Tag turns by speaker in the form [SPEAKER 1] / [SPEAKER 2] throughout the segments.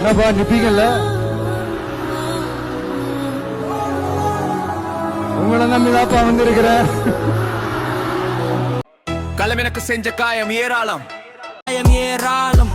[SPEAKER 1] என்னப்பா நிப்பீங்கல்ல? உங்களை நம்பிதாப்பா வந்திருக்கிறேன்.
[SPEAKER 2] களம் எனக்கு செஞ்ச காயம் ஏராளம்,
[SPEAKER 3] ஏராளம்.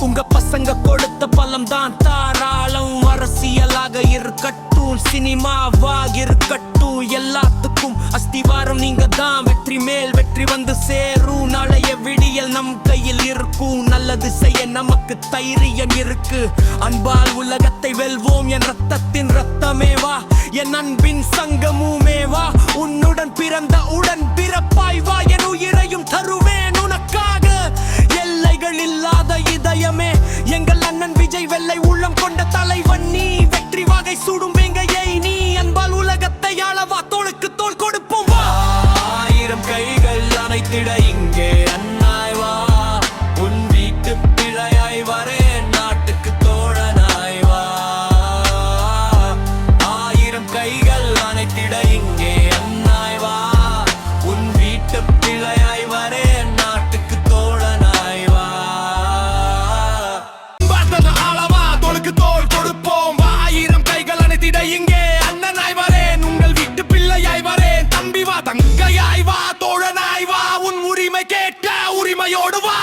[SPEAKER 3] உங்க பசங்க கொடுத்த பலம் தான் தாராளம். அரசியலாக இருக்கட்டும், சினிமாவாக இருக்கட்டும், எல்லாத்துக்கும் அஸ்திவாரம் நீங்க தான். வெற்றி மேல் வெற்றி வந்து சேரும். நாளைய விடியல் நம் கையில் இருக்கும். நல்லது செய்ய நமக்கு தைரியம் இருக்கு. அன்பால் உலகத்தை வெல்வோம். என் ரத்தத்தின் ரத்தமேவா, என் அன்பின் சங்கமுமேவா. உன்னுடன் பிறந்த உடன் பிறப்பாய் வா. என் உயிரையும் தருவேன் உனக்காக. எல்லைகள் இல்லாத இதயமே எங்கள் அண்ணன் விஜய். வெள்ளை உள்ளம் கொண்ட தலைவன் நீ. வெற்றி வாகை சூடும் வேங்கையை நீ. அன்பால் உலகத்தை ஆளவா. தோளுக்கு தோள் கொடுப்போம் வா. ஆயிரம் கைகள் அணைத்திட இங்கே அண்ணாய் வா. உன் வீட்டு பிள்ளையாய் வரேன், நாட்டுக்கு தோழனாய் வா. ஆயிரம் கைகள் அணைத்திட இங்கே அண்ணாய் வா. உன் வீட்டு பிள்ளையாய் வரேன், நாட்டுக்கு தோழனாய் வா. ஆளவா, தோளுக்கு தோள் கொடுப்போம். ஆயிரம் கைகள் அணைத்திட இங்கே அண்ணனாய் வரேன். உங்கள் வீட்டு பிள்ளையாய் வரேன். தம்பி வா, தங்கையாய் வா, தோழனாய் வா. உன் உரிமை கேட்க உரிமையோடு வா.